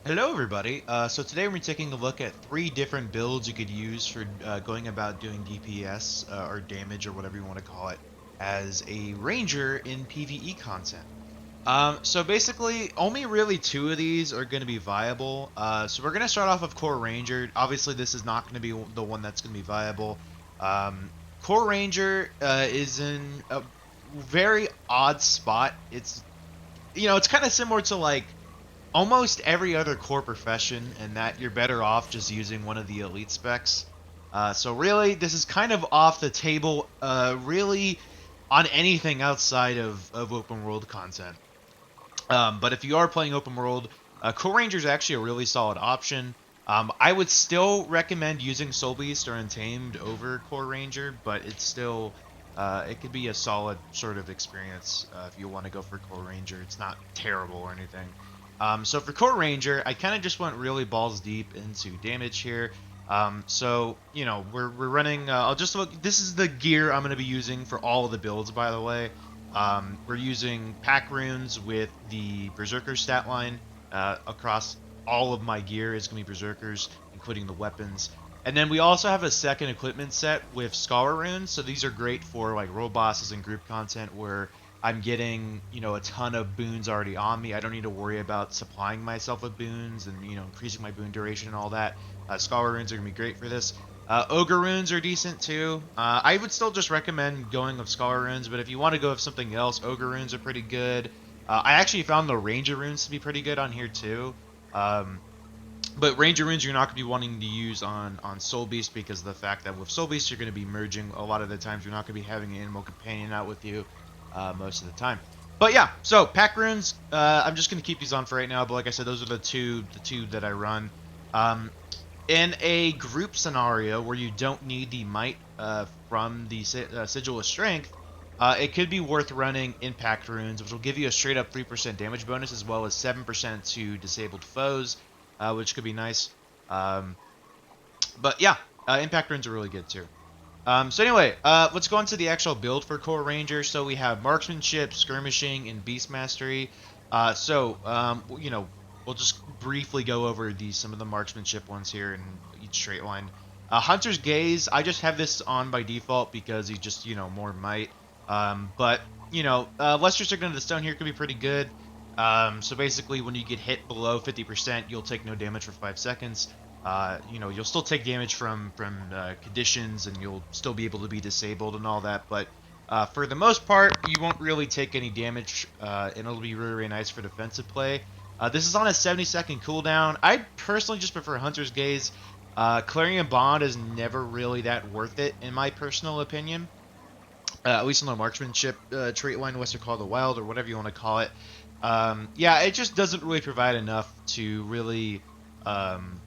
Hello everybody, so today we're taking a look at 3 different builds you could use for going about doing DPS or damage or whatever you want to call it as a ranger in PVE content. So basically only really 2 of these are going to be viable. So we're going to start off with Core Ranger. Obviously this is not going to be the one that's going to be viable. Um, Core Ranger is in a very odd spot. It's kind of similar to like almost every other core profession, and that you're better off just using one of the elite specs. So really, this is kind of off the table, really, on anything outside of open world content. But if you are playing open world, Core Ranger is actually a really solid option. I would still recommend using Soulbeast or Untamed over Core Ranger, but it's still it could be a solid sort of experience if you want to go for Core Ranger. It's not terrible or anything. So for Core Ranger, I kind of just went really balls deep into damage here. So we're running. I'll just look. This is the gear I'm going to be using for all of the builds, by the way. We're using pack runes with the Berserker stat line across all of my gear is going to be Berserkers, including the weapons. And then we also have a second equipment set with Scholar runes. So these are great for like roll bosses and group content where I'm getting, a ton of boons already on me. I don't need to worry about supplying myself with boons and, increasing my boon duration and all that. Scholar runes are going to be great for this. Ogre runes are decent too. I would still just recommend going with Scholar runes, but if you want to go with something else, Ogre runes are pretty good. I actually found the Ranger runes to be pretty good on here too. Um, but Ranger runes you're not going to be wanting to use on Soul Beast because of the fact that with Soul Beast you're going to be merging a lot of the times. You're not going to be having an animal companion out with you most of the time. But yeah, so pack runes. I'm just going to keep these on for right now. But like I said, those are the two that I run. Um, in a group scenario where you don't need the might from the sigil of strength, it could be worth running impact runes, which will give you a straight up 3% damage bonus as well as 7% to disabled foes, which could be nice. Um, but yeah, impact runes are really good too. So anyway, let's go into the actual build for Core Ranger. So we have marksmanship, skirmishing, and beast mastery. We'll just briefly go over some of the marksmanship ones here in each straight line. Hunter's Gaze, I just have this on by default because he's just, more might. Lesser Signet of the Stone here could be pretty good. So basically, when you get hit below 50%, you'll take no damage for 5 seconds. You'll still take damage from conditions, and you'll still be able to be disabled and all that. But for the most part, you won't really take any damage, and it'll be really, really nice for defensive play. This is on a 70-second cooldown. I personally just prefer Hunter's Gaze. Clarion Bond is never really that worth it, in my personal opinion. At least on the marksmanship trait line, what's it called, the wild, or whatever you want to call it. Yeah, it just doesn't really provide enough to really um,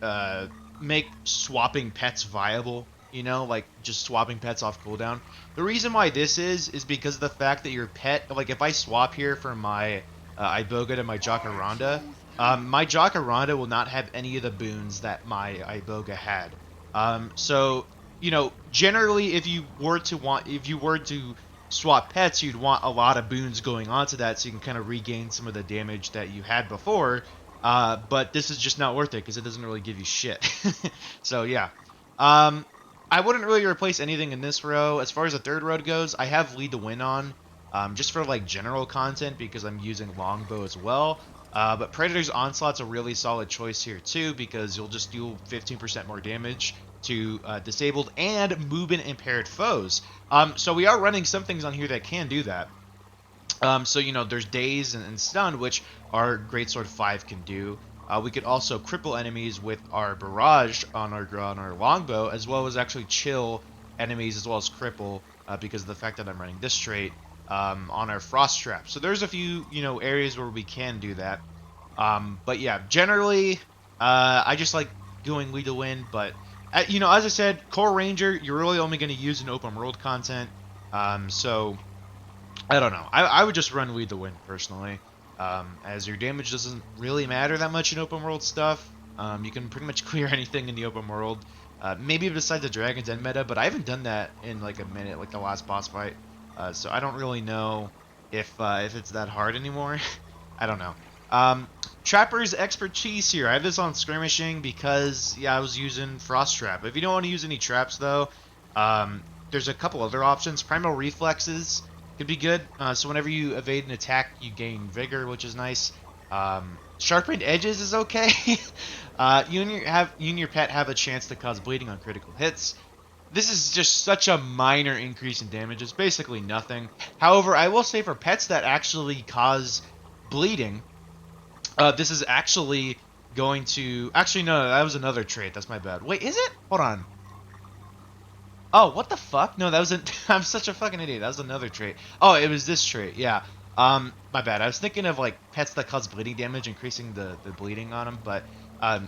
uh, make swapping pets viable. Like just swapping pets off cooldown. The reason why this is because of the fact that your pet, like if I swap here from my Iboga to my Jacaranda, my Jacaranda will not have any of the boons that my Iboga had. Generally, if you were to swap pets, you'd want a lot of boons going onto that, so you can kind of regain some of the damage that you had before. But this is just not worth it because it doesn't really give you shit. So yeah. Um, I wouldn't really replace anything in this row. As far as the third row goes, I have Lead to Win on, just for like general content because I'm using Longbow as well. But Predator's Onslaught's a really solid choice here too because you'll just do 15% more damage to disabled and movement impaired foes. So we are running some things on here that can do that. There's Daze and Stun, which our Greatsword 5 can do. We could also cripple enemies with our Barrage on our Longbow, as well as actually chill enemies as well as cripple, because of the fact that I'm running this trait on our Frost Trap. So there's a few, areas where we can do that. But yeah, generally, I just like going lead to win. But as I said, Core Ranger, you're really only going to use in open world content. So I don't know. I would just run lead to win personally, as your damage doesn't really matter that much in open world stuff. You can pretty much clear anything in the open world, maybe besides the Dragon's End meta, but I haven't done that in like a minute, like the last boss fight. So I don't really know if it's that hard anymore. I don't know. Um, Trapper's expertise here. I have this on skirmishing because, yeah, I was using Frost Trap. If you don't want to use any traps, though, there's a couple other options. Primal Reflexes could be good. So whenever you evade an attack, you gain Vigor, which is nice. Sharpened Edges is okay. You and your pet have a chance to cause bleeding on critical hits. This is just such a minor increase in damage. It's basically nothing. However, I will say for pets that actually cause bleeding, this is actually going to... Actually, no, that was another trait. That's my bad. Wait, is it? Hold on. Oh, what the fuck? No, that was a... I'm such a fucking idiot. That was another trait. Oh, it was this trait. Yeah. My bad. I was thinking of, like, pets that cause bleeding damage, increasing the bleeding on them. But,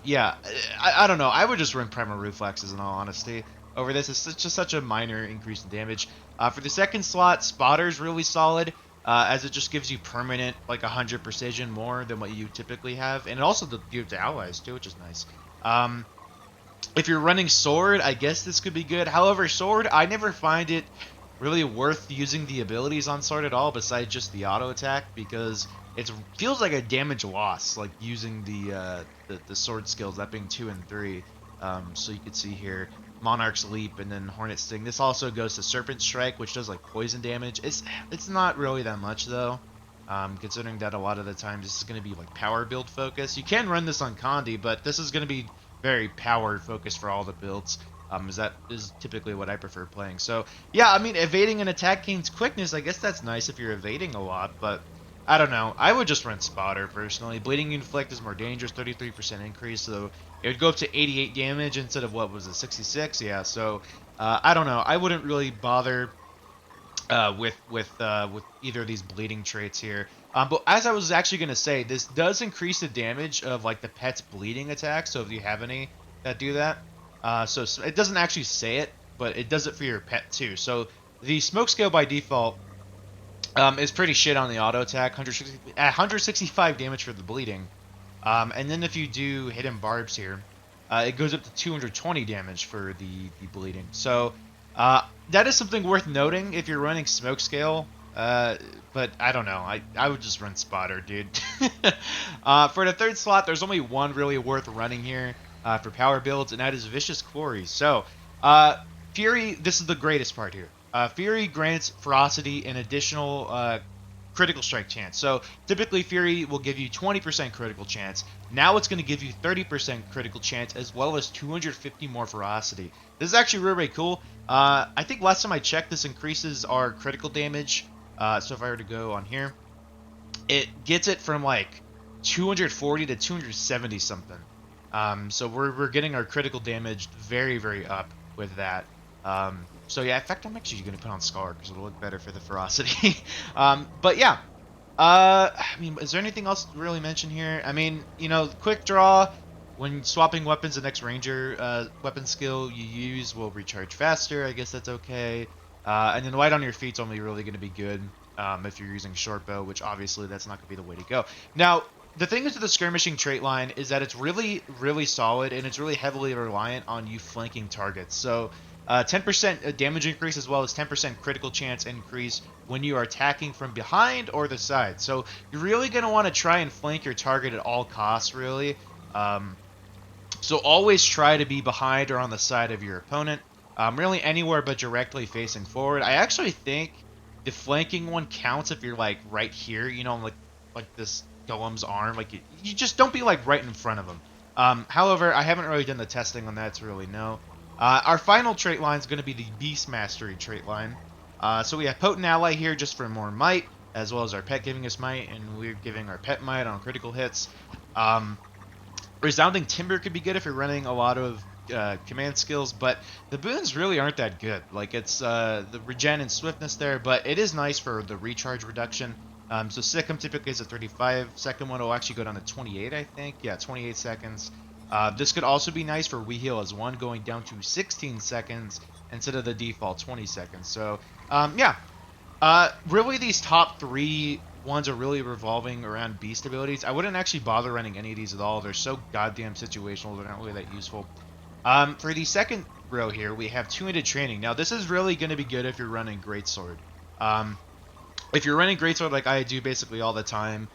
yeah. I don't know. I would just run Primal Reflexes, in all honesty, over this. It's just such a minor increase in damage. For the second slot, Spotter's really solid. As it just gives you permanent, like 100 precision more than what you typically have, and it also gives to allies too, which is nice. If you're running Sword, I guess this could be good. However, Sword, I never find it really worth using the abilities on Sword at all, besides just the auto attack, because it feels like a damage loss, like using the Sword skills, that being 2 and 3. So you can see here, Monarch's Leap and then Hornet Sting. This also goes to Serpent Strike, which does like poison damage. It's not really that much though, considering that a lot of the times this is going to be like power build focus. You can run this on Condi, but this is going to be very power focused for all the builds. Is that is typically what I prefer playing. So yeah, I mean, evading an attack gains quickness. I guess that's nice if you're evading a lot, but I don't know. I would just run Spotter personally. Bleeding Inflict is more dangerous, 33% increase, so it would go up to 88 damage instead of, what was it, 66? Yeah, so I don't know. I wouldn't really bother with either of these bleeding traits here. But as I was actually going to say, this does increase the damage of like the pet's bleeding attack. So if you have any that do that, so it doesn't actually say it, but it does it for your pet too. So the smoke scale by default is pretty shit on the auto attack, 165 damage for the bleeding. And then if you do hidden barbs here, it goes up to 220 damage for the bleeding. So that is something worth noting if you're running smoke scale. But I don't know. I would just run Spotter, dude. For the third slot, there's only one really worth running here for power builds, and that is Vicious Quarry. So Fury, this is the greatest part here. Fury grants Ferocity an additional critical strike chance. So typically Fury will give you 20% critical chance. Now it's going to give you 30% critical chance as well as 250 more Ferocity. This is actually really, really cool. I think last time I checked, this increases our critical damage. So if I were to go on here, it gets it from like 240 to 270 something. So we're getting our critical damage very, very up with that. So yeah, in fact, I'm actually going to put on Scar because it'll look better for the Ferocity. But yeah, I mean, is there anything else to really mention here? I mean, you know, Quick Draw, when swapping weapons, the next Ranger weapon skill you use will recharge faster. I guess that's okay. And then Light on Your Feet's only really going to be good if you're using Short Bow, which obviously that's not going to be the way to go. Now, the thing is with the skirmishing trait line is that it's really, really solid, and it's really heavily reliant on you flanking targets. So 10% damage increase as well as 10% critical chance increase when you are attacking from behind or the side. So you're really going to want to try and flank your target at all costs, really. So always try to be behind or on the side of your opponent. Really anywhere but directly facing forward. I actually think the flanking one counts if you're like right here, you know, like this golem's arm. Like you just don't be like right in front of him. However, I haven't really done the testing on that to really know. Our final trait line is going to be the Beast Mastery trait line. So we have Potent Ally here just for more might, as well as our pet giving us might, and we're giving our pet might on critical hits. Resounding Timber could be good if you're running a lot of command skills, but the boons really aren't that good. Like it's the regen and swiftness there, but it is nice for the recharge reduction. So Sikkim typically is at 35. Second one will actually go down to 28, I think. Yeah, 28 seconds. This could also be nice for We Heal as 1, going down to 16 seconds instead of the default 20 seconds. So, yeah. Really, these top 3 ones are really revolving around beast abilities. I wouldn't actually bother running any of these at all. They're so goddamn situational. They're not really that useful. For the second row here, we have Two-Handed Training. Now, this is really going to be good if you're running Greatsword. If you're running Greatsword like I do basically all the time,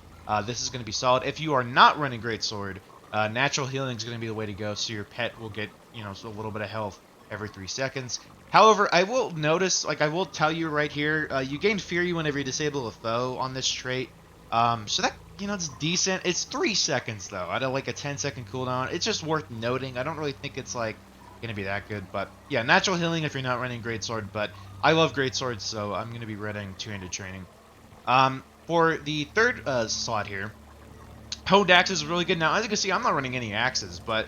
this is going to be solid. If you are not running Greatsword, natural healing is going to be the way to go, so your pet will get, so a little bit of health every 3 seconds. However, I will notice, like I will tell you right here, you gain Fury whenever you disable a foe on this trait. So that, it's decent. It's 3 seconds, though. I don't like a 10-second cooldown. It's just worth noting. I don't really think it's, like, going to be that good. But, yeah, natural healing if you're not running Greatsword. But I love Greatsword, so I'm going to be running two-handed training. For the third slot here, Honed Axe is really good. Now, as you can see, I'm not running any axes, but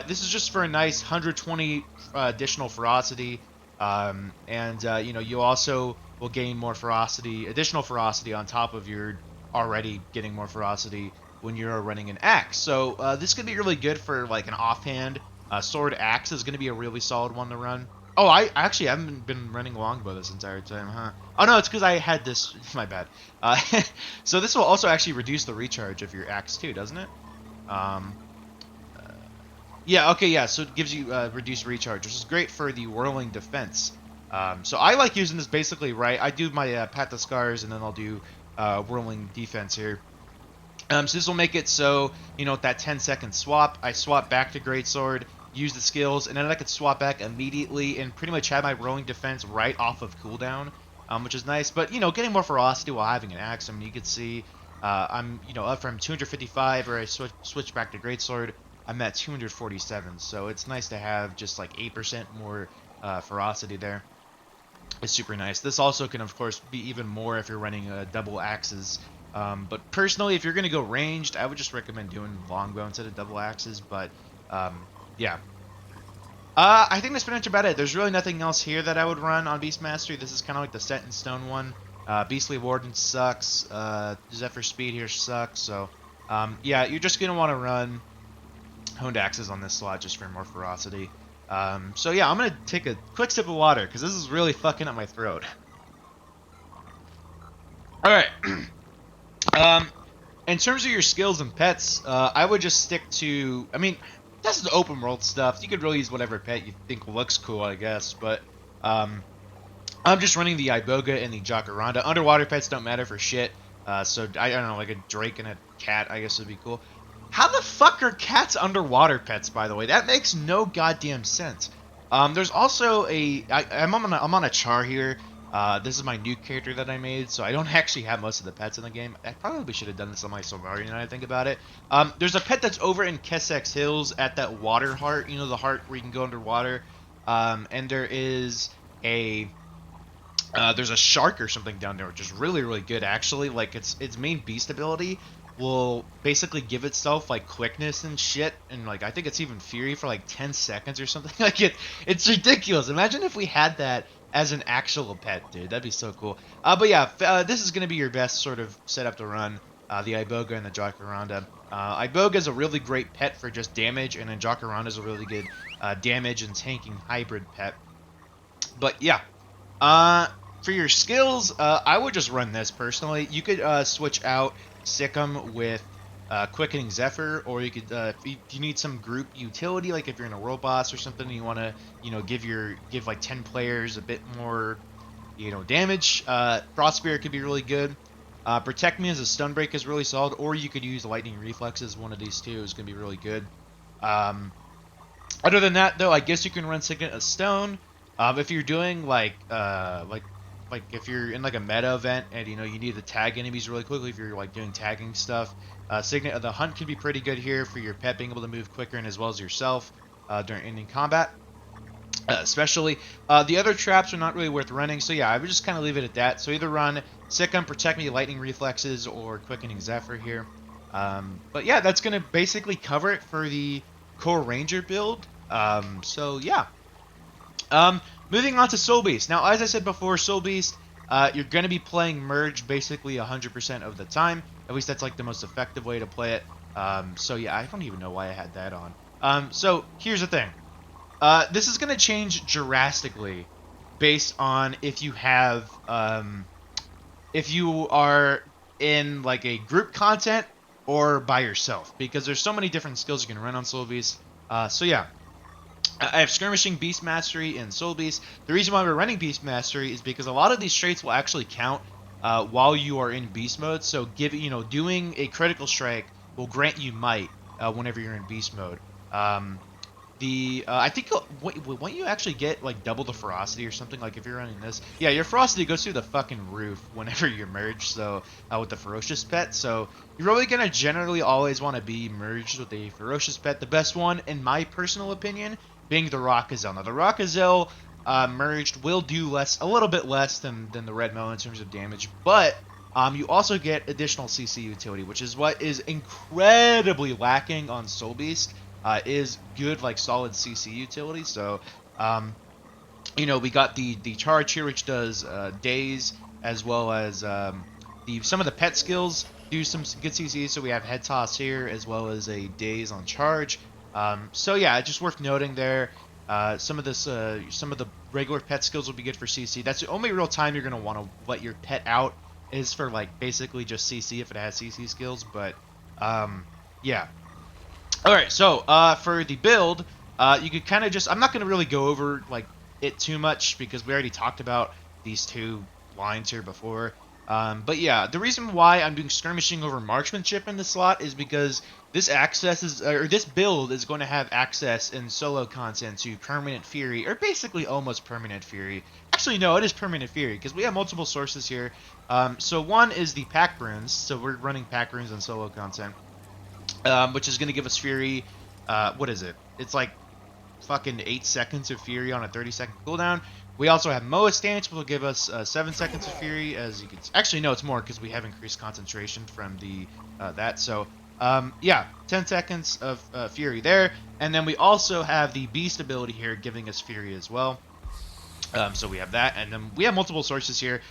this is just for a nice 120 additional ferocity. You also will gain more ferocity, additional ferocity on top of your already getting more ferocity when you're running an axe. So this could be really good for like an offhand. Sword axe is going to be a really solid one to run. Oh, I actually haven't been running longbow this entire time, huh? Oh no, it's because I had this. My bad. So this will also actually reduce the recharge of your axe too, doesn't it? Um, yeah, okay, yeah. So it gives you reduced recharge, which is great for the whirling defense. So I like using this basically right. I do my Path of Scars, and then I'll do whirling defense here. So this will make it so, with that 10-second swap, I swap back to Greatsword, use the skills, and then I could swap back immediately and pretty much have my rolling defense right off of cooldown, which is nice. But, getting more ferocity while having an axe, I mean, you can see I'm, up from 255, or I switch back to Greatsword, I'm at 247. So it's nice to have just like 8% more ferocity there. It's super nice. This also can, of course, be even more if you're running double axes. But personally, if you're going to go ranged, I would just recommend doing longbow instead of double axes. But yeah. I think that's pretty much about it. There's really nothing else here that I would run on Beast Mastery. This is kind of like the set in stone one. Beastly Warden sucks. Zephyr Speed here sucks. So yeah, you're just going to want to run Honed Axes on this slot just for more ferocity. So yeah, I'm going to take a quick sip of water because this is really fucking up my throat. Alright. In terms of your skills and pets, I would just stick to, I mean, this is open world stuff. You could really use whatever pet you think looks cool, I guess. But I'm just running the Iboga and the Jacaranda. Underwater pets don't matter for shit. So I don't know, like a drake and a cat, I guess would be cool. How the fuck are cats underwater pets, by the way? That makes no goddamn sense. There's also I'm on a char here. This is my new character that I made, so I don't actually have most of the pets in the game. I probably should have done this on my Solmarian now I think about it. There's a pet that's over in Kessex Hills at that water heart, the heart where you can go underwater. And there is there's a shark or something down there, which is really, really good, actually. Like, its main beast ability will basically give itself, like, quickness and shit, and, like, I think it's even Fury for, like, 10 seconds or something. Like, it's ridiculous. Imagine if we had that as an actual pet, dude. That'd be so cool. But yeah, this is going to be your best sort of setup to run, the Iboga and the Jacaranda. Iboga is a really great pet for just damage, and then Jacaranda is a really good damage and tanking hybrid pet. But yeah, for your skills, I would just run this personally. You could switch out Sikkim with Quickening Zephyr, or you could, if you need some group utility, like if you're in a world boss or something, and you want to, give like 10 players a bit more, damage. Frost Spirit could be really good. Protect Me as a stun break is really solid, or you could use Lightning Reflexes. One of these two is going to be really good. Other than that, though, I guess you can run Signet as Stone. If you're doing like if you're in like a meta event and you need to tag enemies really quickly, if you're like doing tagging stuff, Signet of the Hunt can be pretty good here for your pet being able to move quicker and as well as yourself during ending combat. Especially the other traps are not really worth running, so yeah, I would just kind of leave it at that. So either run Sikkim, Protect Me, Lightning Reflexes, or Quickening Zephyr here. But yeah, that's gonna basically cover it for the core Ranger build. So yeah. Moving on to Soulbeast. Now, as I said before, Soulbeast, you're going to be playing Merge basically 100% of the time. At least that's like the most effective way to play it. So yeah, I don't even know why I had that on. So here's the thing. This is going to change drastically based on if you have, if you are in like a group content or by yourself, because there's so many different skills you can run on Soulbeast. So yeah. I have Skirmishing, Beast Mastery, and Soulbeast. The reason why we're running Beast Mastery is because a lot of these traits will actually count while you are in beast mode. So doing a critical strike will grant you might whenever you're in beast mode. Um, I think won't you actually get like double the ferocity or something, like if you're running this? Yeah, your ferocity goes through the fucking roof whenever you're merged. So with the ferocious pet, so you're really gonna generally always want to be merged with a ferocious pet. The best one, in my personal opinion, being the Rockazel. Now the Rockazel merged will do a little bit less than the Red Mo in terms of damage, but you also get additional CC utility, which is what is incredibly lacking on Soulbeast. Is good, like solid CC utility. So we got the charge here, which does daze, as well as the some of the pet skills do some good CC. So we have head toss here, as well as a daze on charge. So yeah, just worth noting there. Some of the regular pet skills will be good for CC. That's the only real time you're gonna want to let your pet out, is for like basically just CC if it has CC skills. But yeah. All right, so for the build, you could kind of just, I'm not going to really go over like it too much because we already talked about these two lines here before. But yeah, the reason why I'm doing skirmishing over marksmanship in this slot is because this build is going to have access in solo content to permanent fury, or basically almost permanent fury. Actually, no, it is permanent fury because we have multiple sources here. So one is the pack runes, so we're running pack runes on solo content. Which is going to give us Fury. What is it? It's like fucking 8 seconds of Fury on a 30-second cooldown. We also have Moa Stance, which will give us 7 seconds of Fury. As you can, actually no, it's more because we have increased concentration from the that. So yeah, 10 seconds of Fury there, and then we also have the Beast ability here, giving us Fury as well. So we have that, and then we have multiple sources here.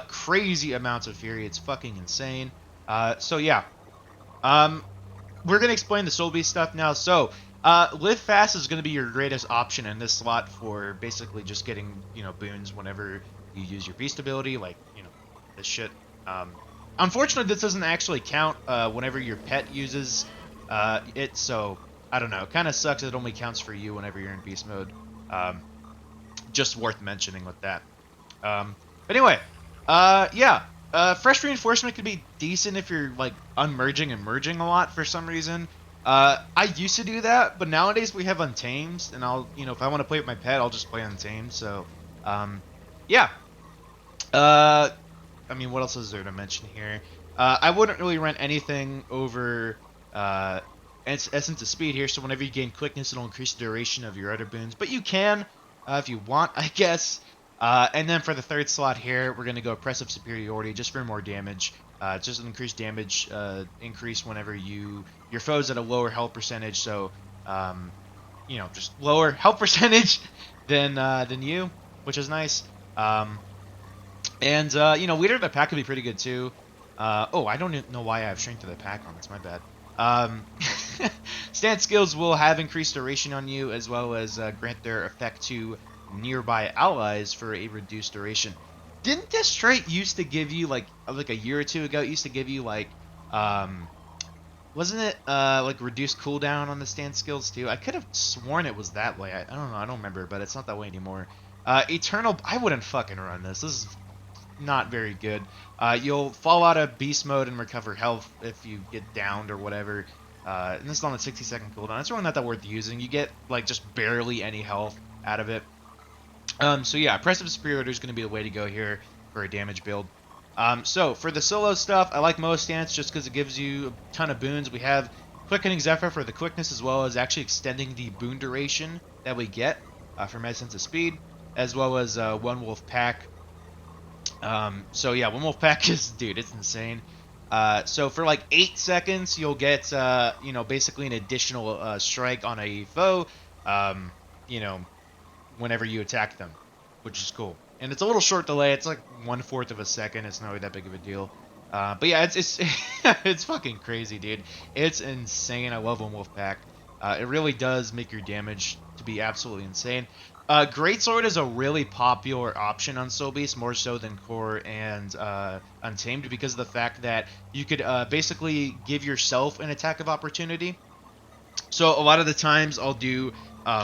Crazy amounts of Fury. It's fucking insane. So yeah. We're going to explain the Soulbeast stuff now. So, Live Fast is going to be your greatest option in this slot for basically just getting, boons whenever you use your Beast ability, like, this shit. Unfortunately, this doesn't actually count whenever your pet uses it, so, I don't know. It kind of sucks that it only counts for you whenever you're in Beast mode. Just worth mentioning with that. But anyway, yeah. Fresh reinforcement could be decent if you're like unmerging and merging a lot for some reason. I used to do that, but nowadays we have Untamed, and I'll, if I want to play with my pet, I'll just play Untamed. So, yeah. I mean, what else is there to mention here? I wouldn't really rent anything over Essence of Speed here. So whenever you gain quickness, it'll increase the duration of your other boons, but you can if you want, I guess. And then for the third slot here, we're going to go Oppressive Superiority just for more damage. Just an increased damage increase whenever your foe's at a lower health percentage. So, just lower health percentage than you, which is nice. Leader of the Pack could be pretty good too. I don't know why I have Strength of the Pack on. That's my bad. Stance skills will have increased duration on you, as well as grant their effect to nearby allies for a reduced duration. Didn't this trait used to give you like a year or two ago? It used to give you like wasn't it like reduced cooldown on the stance skills too? I could have sworn it was that way. I don't know. I don't remember, but it's not that way anymore. Eternal. I wouldn't fucking run this. This is not very good. You'll fall out of beast mode and recover health if you get downed or whatever. And this is on a 60-second cooldown. It's really not that worth using. You get like just barely any health out of it. So yeah, Oppressive Superiority is going to be the way to go here for a damage build. So for the solo stuff, I like Moa Stance just because it gives you a ton of boons. We have Quickening Zephyr for the quickness, as well as actually extending the boon duration that we get from Essence of Speed, as well as One Wolf Pack. So yeah, One Wolf Pack is, dude, it's insane. So for like 8 seconds, you'll get, basically an additional strike on a foe, whenever you attack them, which is cool. And it's a little short delay. It's like 1/4 of a second. It's not really that big of a deal. But yeah, it's it's fucking crazy, dude. It's insane. I love One Wolf Pack. It really does make your damage to be absolutely insane. Greatsword is a really popular option on Soulbeast, more so than Core and Untamed, because of the fact that you could basically give yourself an attack of opportunity. So a lot of the times I'll do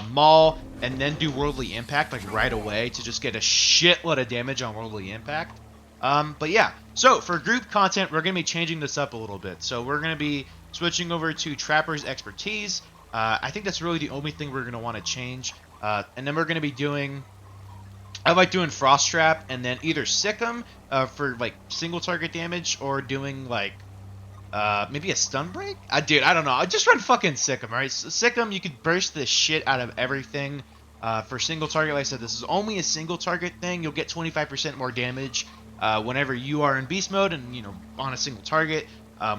Maul and then do Worldly Impact like right away to just get a shitload of damage on Worldly Impact. But yeah, so for group content, we're going to be changing this up a little bit. So we're going to be switching over to Trapper's Expertise. I think that's really the only thing we're going to want to change. And then we're going to be doing, I like doing Frost Trap and then either Sick 'em for like single target damage, or doing like maybe a stun break? Dude, I don't know. I just run fucking Sick 'em, right? So Sick 'em, you could burst the shit out of everything. For single target, like I said, this is only a single target thing. You'll get 25% more damage whenever you are in beast mode and, on a single target,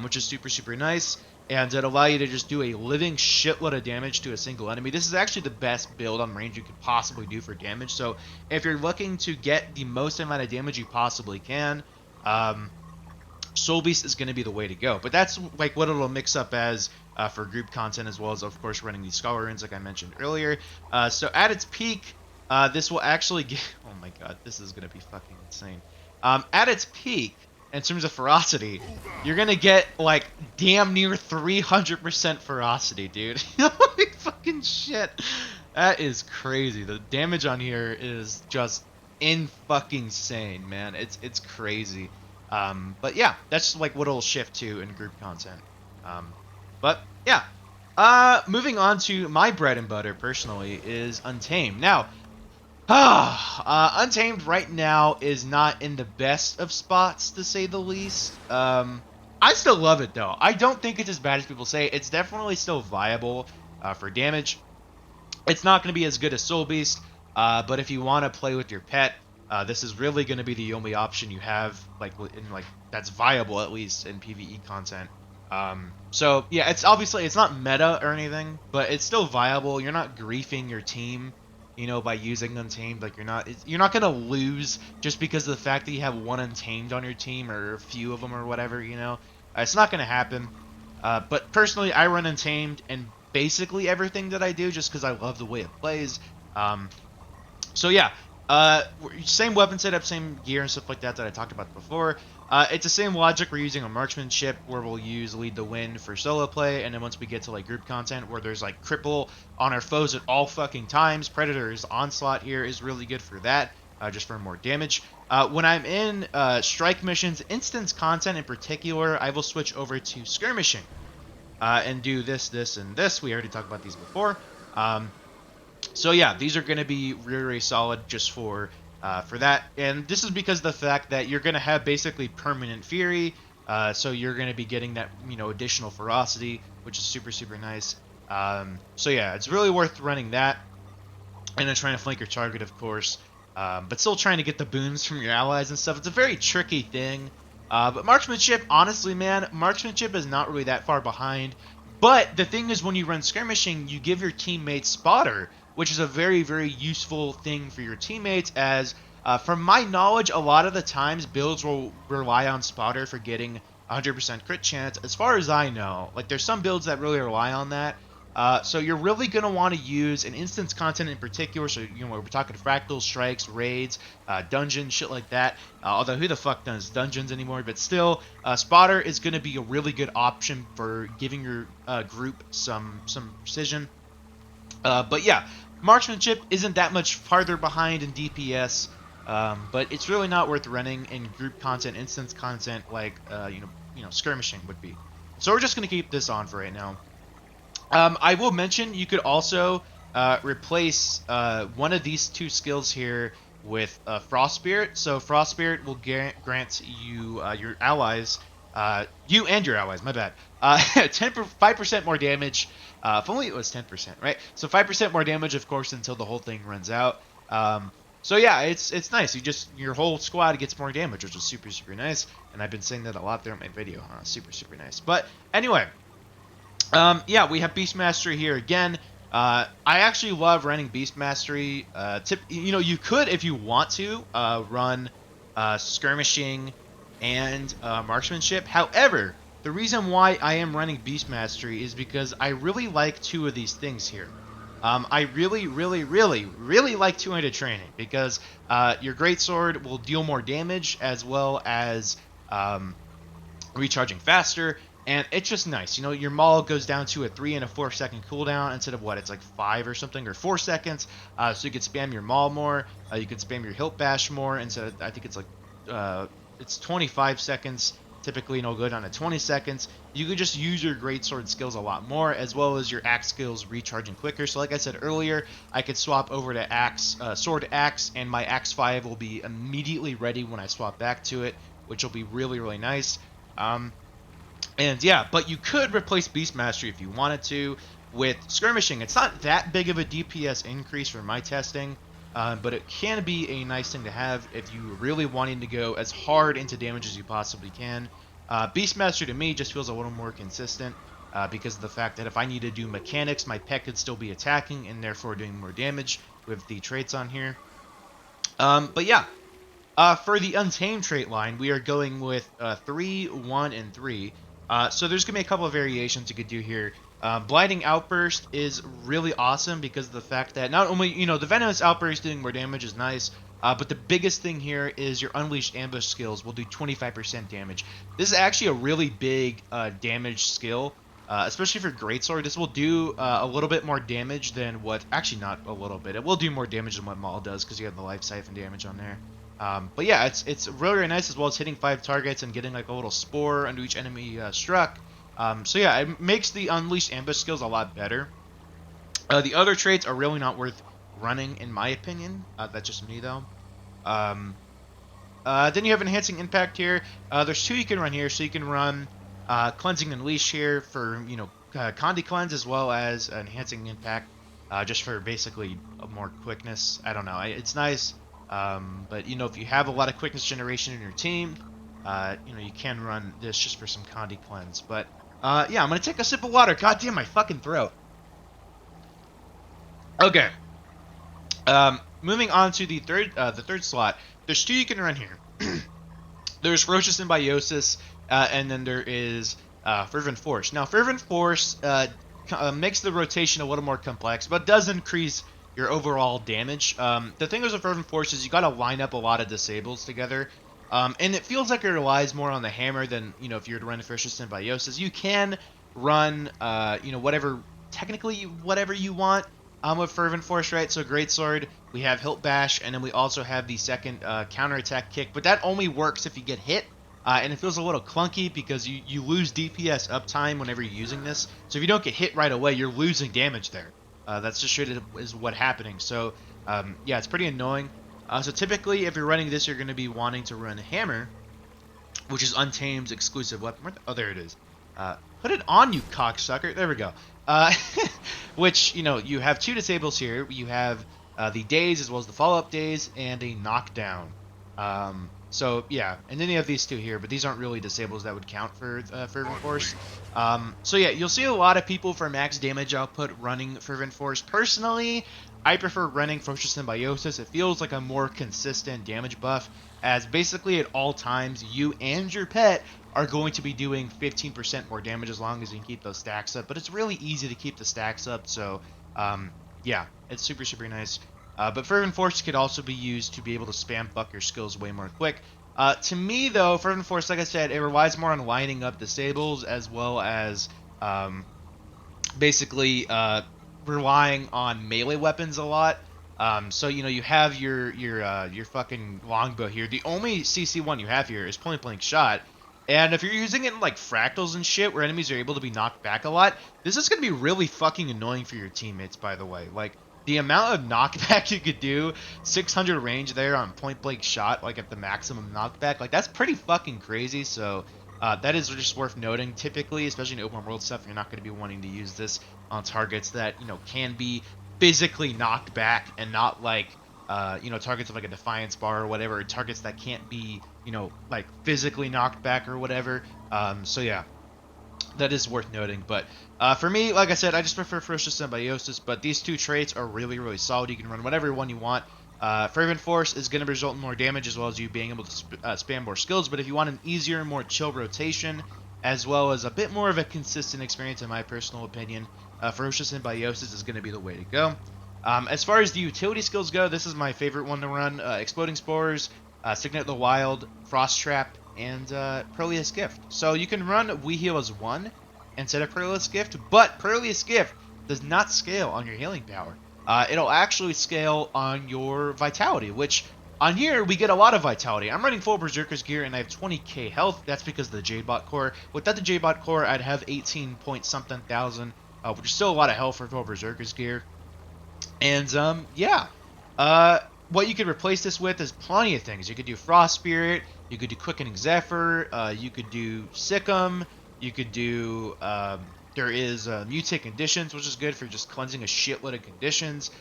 which is super, super nice. And it allow you to just do a living shitload of damage to a single enemy. This is actually the best build on range you could possibly do for damage. So if you're looking to get the most amount of damage you possibly can, Soulbeast is going to be the way to go. But that's like what it'll mix up as for group content, as well as, of course, running these Scholar Runes like I mentioned earlier. So at its peak, this will actually get... Oh my god, this is going to be fucking insane. At its peak, in terms of ferocity, you're going to get like damn near 300% ferocity, dude. Holy fucking shit. That is crazy. The damage on here is just fucking insane, man. It's crazy. But yeah, that's like what it'll shift to in group content. But yeah, moving on to my bread and butter personally is Untamed. Now, Untamed right now is not in the best of spots, to say the least. I still love it though. I don't think it's as bad as people say. It's definitely still viable for damage. It's not going to be as good as Soulbeast, but if you want to play with your pet, this is really going to be the only option you have, that's viable at least in PVE content. So yeah, it's not meta or anything, but it's still viable. You're not griefing your team, by using Untamed. Like you're not gonna lose just because of the fact that you have one Untamed on your team or a few of them or whatever. It's not gonna happen. But personally, I run Untamed and basically everything that I do just because I love the way it plays. So yeah, same weapon setup, same gear and stuff like that I talked about before. It's the same logic. We're using a marksmanship where we'll use Lead the Wind for solo play, and then once we get to like group content where there's like cripple on our foes at all fucking times, Predator's Onslaught here is really good for that, just for more damage. When I'm in strike missions, instance content in particular, I will switch over to skirmishing and do this, and this. We already talked about these before. So yeah, these are going to be really solid just for that, and this is because of the fact that you're going to have basically permanent fury, so you're going to be getting that additional ferocity, which is super, super nice. So yeah, it's really worth running that, and then trying to flank your target, of course, but still trying to get the boons from your allies and stuff. It's a very tricky thing, but marksmanship, honestly, man, marksmanship is not really that far behind. But the thing is, when you run skirmishing, you give your teammates spotter, which is a very, very useful thing for your teammates, as from my knowledge, a lot of the times builds will rely on spotter for getting 100% crit chance. As far as I know, like there's some builds that really rely on that. So you're really going to want to use an instance content in particular. So, we're talking fractals, strikes, raids, dungeons, shit like that. Although who the fuck does dungeons anymore? But still, spotter is going to be a really good option for giving your group some precision. But yeah, marksmanship isn't that much farther behind in DPS, but it's really not worth running in group content, instance content like skirmishing would be. So we're just going to keep this on for right now. I will mention you could also replace one of these two skills here with Frost Spirit. So Frost Spirit will grant you your allies, you and your allies, my bad, 5% more damage. If only it was 10%, right? So 5% more damage, of course, until the whole thing runs out. So yeah, it's nice. Your whole squad gets more damage, which is super, super nice. And I've been saying that a lot throughout my video. Super, super nice. But anyway. Yeah, we have Beast Mastery here again. I actually love running Beast Mastery. You could, if you want to, run skirmishing and marksmanship. However, the reason why I am running Beast Mastery is because I really like two of these things here. I really, really, really, really like two-handed training because your greatsword will deal more damage as well as recharging faster. And it's just nice. Your maul goes down to a 3 and a 4 second cooldown instead of it's like 5 or something, or 4 seconds. So you can spam your maul more. You can spam your hilt bash more instead of, I think it's like it's 25 seconds typically, and it'll go down to 20 seconds. You can just use your greatsword skills a lot more, as well as your axe skills recharging quicker. So like I said earlier, I could swap over to axe, sword to axe, and my axe 5 will be immediately ready when I swap back to it, which will be really, really nice. And yeah, but you could replace Beast Mastery if you wanted to with Skirmishing. It's not that big of a DPS increase from my testing, but it can be a nice thing to have if you really wanting to go as hard into damage as you possibly can. Beast Mastery to me just feels a little more consistent because of the fact that if I need to do mechanics, my pet could still be attacking and therefore doing more damage with the traits on here. But yeah, for the Untamed trait line, we are going with 3, 1, and 3. So there's going to be a couple of variations you could do here. Blinding Outburst is really awesome because of the fact that not only, the Venomous Outburst doing more damage is nice, but the biggest thing here is your Unleashed Ambush skills will do 25% damage. This is actually a really big damage skill, especially for Greatsword. This will do a little bit more damage than what, actually not a little bit, it will do more damage than what Maul does because you have the Life Siphon damage on there. But yeah, it's really, really nice, as well as hitting 5 targets and getting like a little spore under each enemy struck. So yeah, it makes the Unleashed Ambush skills a lot better. The other traits are really not worth running, in my opinion. That's just me, though. Then you have Enhancing Impact here. There's 2 you can run here. So you can run Cleansing Unleash here for, Condi Cleanse, as well as Enhancing Impact, just for basically more quickness. I don't know. It's nice. But, if you have a lot of quickness generation in your team, you can run this just for some Condi Cleanse. But, yeah, I'm going to take a sip of water. God damn my fucking throat. Okay. Moving on to the third slot. There's 2 you can run here. There's Ferocious Symbiosis, and then there is Fervent Force. Now, Fervent Force makes the rotation a little more complex, but does increase your overall damage. The thing is with Fervent Force is you got to line up a lot of disables together, and it feels like it relies more on the hammer than, if you were to run Ferocious Symbiosis. You can run, technically whatever you want. With Fervent Force, right? So Greatsword, we have Hilt Bash, and then we also have the second counterattack kick, but that only works if you get hit, and it feels a little clunky because you lose DPS uptime whenever you're using this. So if you don't get hit right away, you're losing damage there. That's just straight is what's happening. So yeah, it's pretty annoying. So typically, if you're running this, you're going to be wanting to run Hammer, which is Untamed's exclusive weapon. Oh, there it is. Put it on, you cocksucker. There we go. Which, you have 2 disables here. You have the daze as well as the follow-up daze and a knockdown. So, yeah. And then you have these 2 here, but these aren't really disables that would count for Fervent Force. So, yeah, you'll see a lot of people for max damage output running Fervent Force. Personally, I prefer running Ferocious Symbiosis. It feels like a more consistent damage buff, as basically at all times, you and your pet are going to be doing 15% more damage as long as you can keep those stacks up. But it's really easy to keep the stacks up, so yeah, it's super, super nice. But Fervent Force could also be used to be able to spam buck your skills way more quick. To me, though, Fervent Force, like I said, it relies more on lining up disables as well as basically relying on melee weapons a lot. So you have your fucking longbow here. The only CC one you have here is point blank shot. And if you're using it in like fractals and shit where enemies are able to be knocked back a lot, this is going to be really fucking annoying for your teammates, by the way. Like, the amount of knockback you could do, 600 range there on point blank shot, like at the maximum knockback, like that's pretty fucking crazy. So that is just worth noting. Typically, especially in open world stuff, you're not going to be wanting to use this on targets that, can be physically knocked back and not like, targets of like a Defiance bar or whatever, targets that can't be, like physically knocked back or whatever. So yeah, that is worth noting. But for me, like I said, I just prefer Ferocious Symbiosis, but these 2 traits are really, really solid. You can run whatever one you want. Fervent Force is going to result in more damage as well as you being able to spam more skills, but if you want an easier, more chill rotation, as well as a bit more of a consistent experience, in my personal opinion, Ferocious Symbiosis is going to be the way to go. As far as the utility skills go, this is my favorite one to run. Exploding Spores, Signet the Wild, Frost Trap, and Pearlious Gift. So you can run We Heal as 1 instead of Pearlious Gift, but Pearlious Gift does not scale on your healing power. It'll actually scale on your Vitality, which On here, we get a lot of vitality. I'm running full Berserker's gear, and I have 20k health. That's because of the Jadebot core. Without the Jadebot core, I'd have 18 point something thousand, which is still a lot of health for full Berserker's gear. And yeah, uh, what you could replace this with is plenty of things. You could do Frost Spirit, you could do Quickening Zephyr, you could do Sikkim, you could do there is Mutate Conditions, which is good for just cleansing a shitload of conditions.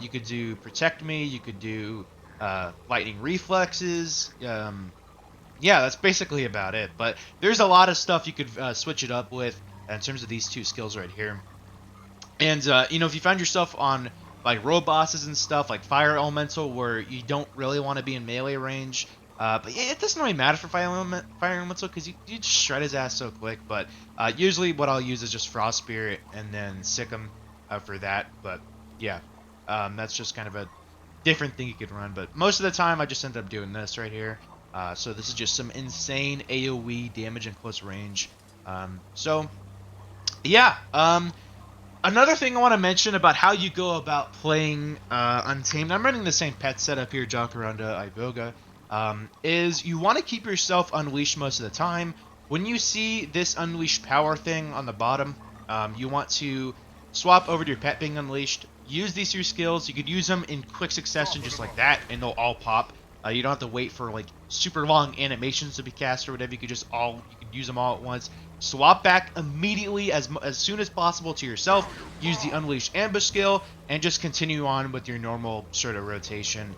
You could do Protect Me, you could do Lightning Reflexes. Yeah, that's basically about it. But there's a lot of stuff you could switch it up with in terms of these two skills right here. And if you find yourself on like road bosses and stuff like Fire Elemental, where you don't really want to be in melee range, but yeah, it doesn't really matter for Fire Elemental because you just shred his ass so quick. But usually, what I'll use is just Frost Spirit and then Sikkim for that. But yeah, that's just kind of a different thing you could run. But most of the time, I just end up doing this right here. So this is just some insane AOE damage in close range. So yeah. Another thing I want to mention about how you go about playing Untamed, I'm running the same pet setup here, Jacaranda Iboga, is you want to keep yourself unleashed most of the time. When you see this unleashed power thing on the bottom, you want to swap over to your pet being unleashed. Use these two skills. You could use them in quick succession just like that, and they'll all pop. You don't have to wait for like super long animations to be cast or whatever. You could use them all at once. Swap back immediately as soon as possible to yourself. Use the Unleashed Ambush skill and just continue on with your normal sort of rotation,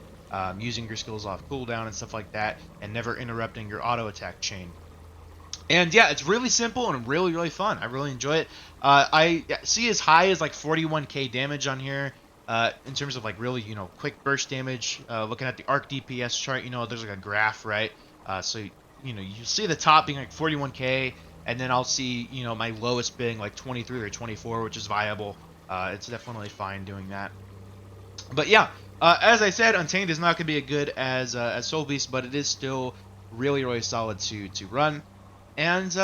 using your skills off cooldown and stuff like that, and never interrupting your auto attack chain. And yeah, it's really simple and really, really fun. I really enjoy it. I see as high as like 41k damage on here. In terms of like really, quick burst damage. Looking at the arc DPS chart, there's like a graph, right? So you see the top being like 41k, and then I'll see, my lowest being like 23 or 24, which is viable. It's definitely fine doing that. But yeah, as I said, Untamed is not going to be as good as Soulbeast, but it is still really, really solid to run. And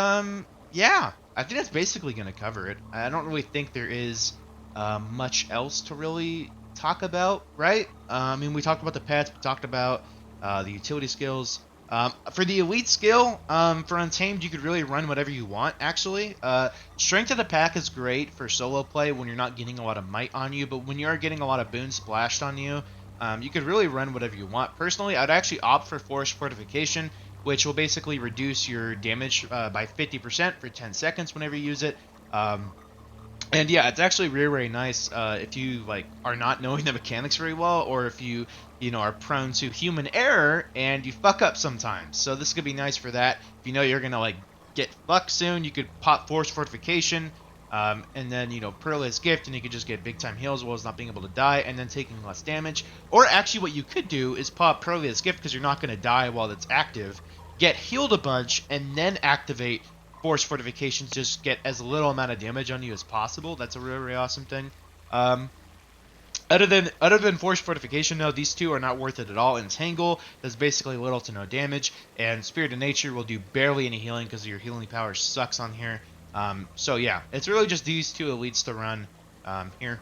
yeah, I think that's basically going to cover it. I don't really think there is much else to really talk about, right? I mean, we talked about the pets, we talked about the utility skills. For the elite skill, for Untamed, you could really run whatever you want, actually. Strength of the pack is great for solo play when you're not getting a lot of might on you, but when you are getting a lot of boons splashed on you, you could really run whatever you want. Personally, I'd actually opt for Force Fortification, which will basically reduce your damage by 50% for 10 seconds whenever you use it. And yeah, it's actually very nice if you are not knowing the mechanics very well, or if you are prone to human error and you fuck up sometimes. So this could be nice for that. If you know you're gonna get fucked soon, you could pop Force Fortification, and then Pearl's Gift, and you could just get big time heals as well as not being able to die and then taking less damage. Or actually, what you could do is pop Pearl's Gift because you're not gonna die while it's active. Get healed a bunch and then activate Force Fortifications, just get as little amount of damage on you as possible. That's a really awesome thing. Other than Force Fortification, though, these two are not worth it at all. Entangle does basically little to no damage, and Spirit of Nature will do barely any healing because your healing power sucks on here. So yeah, it's really just these two elites to run here.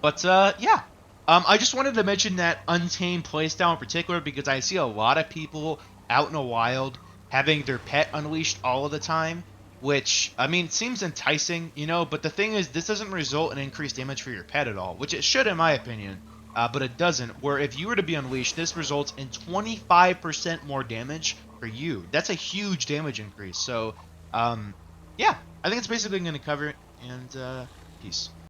But yeah, I just wanted to mention that Untamed playstyle in particular because I see a lot of people out in the wild having their pet unleashed all of the time, which, I mean, seems enticing, but the thing is, this doesn't result in increased damage for your pet at all, which it should in my opinion, but it doesn't, where if you were to be unleashed, this results in 25% more damage for you. That's a huge damage increase, so, yeah, I think it's basically going to cover it, and, peace.